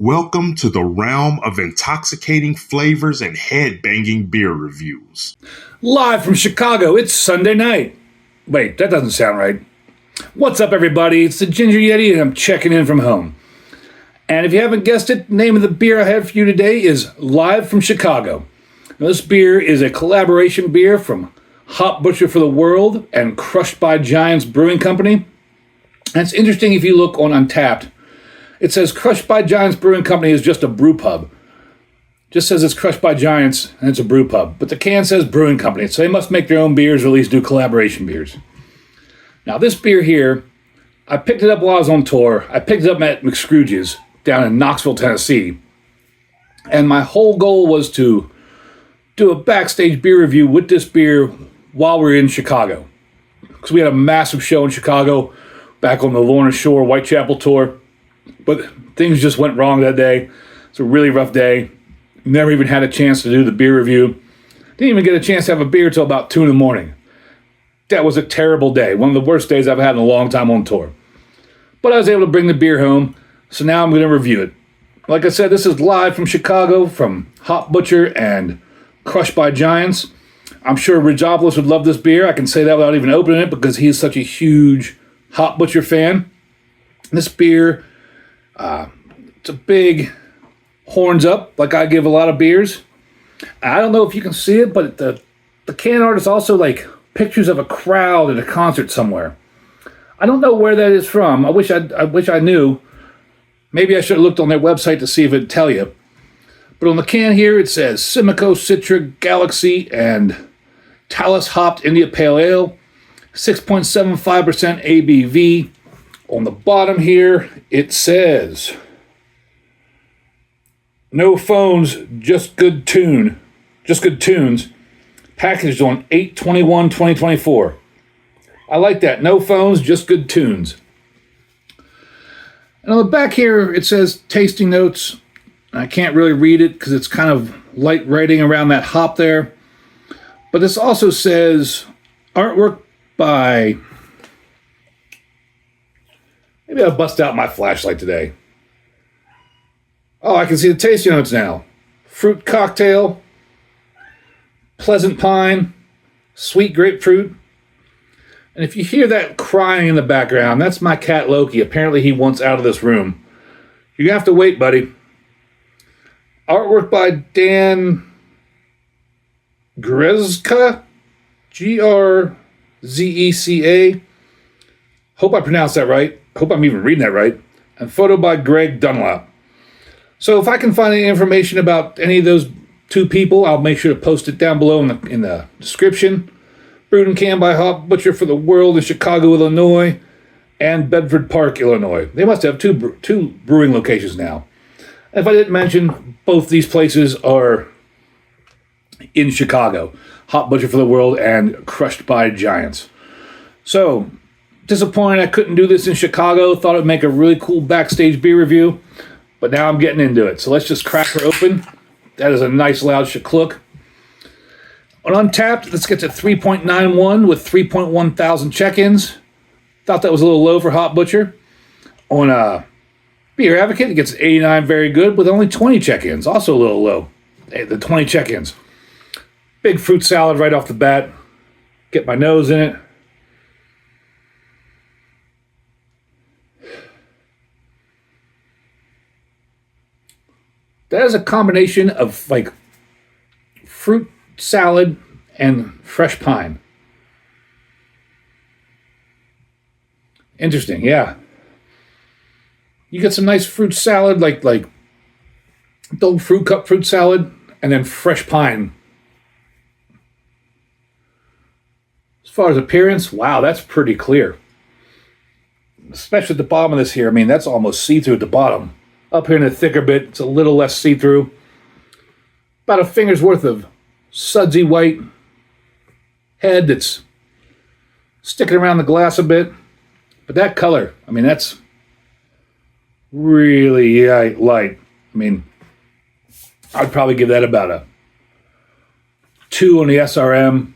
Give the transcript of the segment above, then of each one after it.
Welcome to the realm of intoxicating flavors and head-banging beer reviews. Live from Chicago, it's Sunday night. Wait, that doesn't sound right. What's up, everybody? It's the Ginger Yeti, and I'm checking in from home. And if you haven't guessed it, the name of the beer I have for you today is Live from Chicago. Now, this beer is a collaboration beer from Hop Butcher for the World and Crushed by Giants Brewing Company. And it's interesting if you look on Untappd. It says Crushed by Giants Brewing Company is just a brew pub. Just says it's Crushed by Giants and it's a brew pub. But the can says Brewing Company, so they must make their own beers or at least do collaboration beers. Now this beer here, I picked it up while I was on tour. I picked it up at McScrooges down in Knoxville, Tennessee. And my whole goal was to do a backstage beer review with this beer while we were in Chicago. Because we had a massive show in Chicago back on the Lorna Shore Whitechapel tour. But things just went wrong that day. It's a really rough day. Never even had a chance to do the beer review. Didn't even get a chance to have a beer till about 2 in the morning. That was a terrible day. One of the worst days I've had in a long time on tour. But I was able to bring the beer home, so now I'm going to review it. Like I said, this is live from Chicago from Hop Butcher and Crushed by Giants. I'm sure Ridgeopolis would love this beer. I can say that without even opening it because he's such a huge Hop Butcher fan. This beer... it's a big horns up, like I give a lot of beers. I don't know if you can see it, but the can art is also like pictures of a crowd at a concert somewhere. I don't know where that is from. I wish I knew. Maybe I should have looked on their website to see if it'd tell you. But on the can here, it says Simcoe, Citra, Galaxy, and Talus hopped India Pale Ale, 6.75% ABV. On the bottom here, it says, no phones, just good tunes, packaged on 8/21/2024. I like that. No phones, just good tunes. And on the back here, it says tasting notes. I can't really read it because it's kind of light writing around that hop there. But this also says artwork by... Maybe I'll bust out my flashlight today. Oh, I can see the tasting notes now. Fruit cocktail, pleasant pine, sweet grapefruit. And if you hear that crying in the background, that's my cat Loki. Apparently he wants out of this room. You're going to have to wait, buddy. Artwork by Dan Grezka, Grzecka. Hope I pronounced that right. Hope I'm even reading that right. And photo by Greg Dunlap. So if I can find any information about any of those two people, I'll make sure to post it down below in the description. Brewed and canned by Hop Butcher for the World in Chicago, Illinois, and Bedford Park, Illinois. They must have two brewing locations now. And if I didn't mention, both these places are in Chicago. Hop Butcher for the World and Crushed by Giants. So... disappointed I couldn't do this in Chicago. Thought it'd make a really cool backstage beer review. But now I'm getting into it. So let's just crack her open. That is a nice loud shaklook. On Untappd, let's get to 3.91 with 3.1 thousand check-ins. Thought that was a little low for Hop Butcher. On Beer Advocate, it gets 89, very good, with only 20 check-ins. Also a little low. The 20 check-ins. Big fruit salad right off the bat. Get my nose in it. That is a combination of like fruit salad and fresh pine. Interesting, yeah. You get some nice fruit salad, like old fruit cup fruit salad, and then fresh pine. As far as appearance, wow, that's pretty clear. Especially at the bottom of this here. I mean, that's almost see-through at the bottom. Up here in the thicker bit, it's a little less see-through. About a finger's worth of sudsy white head that's sticking around the glass a bit. But that color, I mean, that's really light. I mean, I'd probably give that about a 2 on the SRM.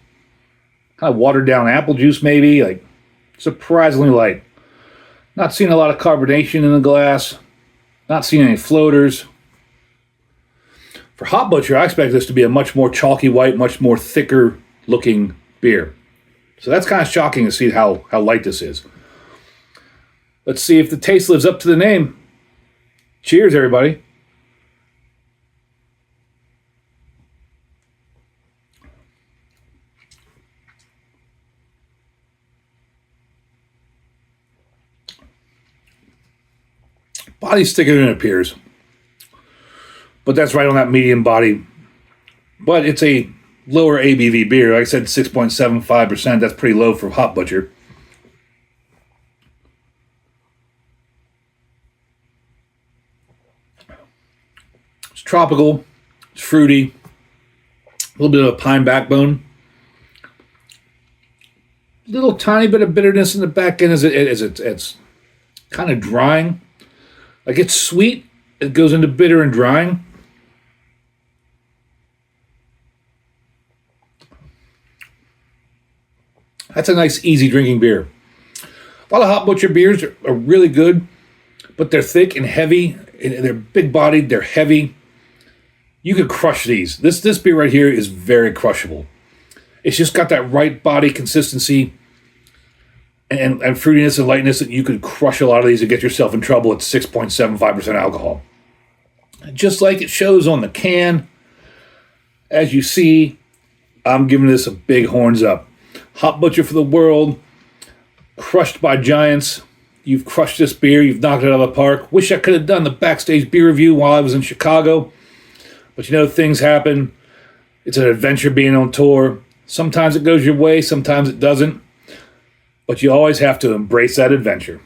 Kind of watered down apple juice maybe, like surprisingly light. Not seeing a lot of carbonation in the glass. Not seeing any floaters. For Hop Butcher, I expect this to be a much more chalky white, much more thicker looking beer. So that's kind of shocking to see how light this is. Let's see if the taste lives up to the name. Cheers, everybody. Body's thicker than it appears. But that's right on that medium body. But it's a lower ABV beer. Like I said, 6.75%. That's pretty low for Hop Butcher. It's tropical. It's fruity. A little bit of a pine backbone. Little tiny bit of bitterness in the back end as it's kind of drying. Like it's sweet. It goes into bitter and drying. That's a nice, easy drinking beer. A lot of Hop Butcher beers are really good, but they're thick and heavy. They're big-bodied. They're heavy. You could crush these. This beer right here is very crushable. It's just got that right body consistency and fruitiness and lightness that you could crush a lot of these and get yourself in trouble at 6.75% alcohol. Just like it shows on the can, as you see, I'm giving this a big horns up. Hop Butcher for the world, crushed by giants. You've crushed this beer. You've knocked it out of the park. Wish I could have done the backstage beer review while I was in Chicago. But you know, things happen. It's an adventure being on tour. Sometimes it goes your way, sometimes it doesn't. But you always have to embrace that adventure.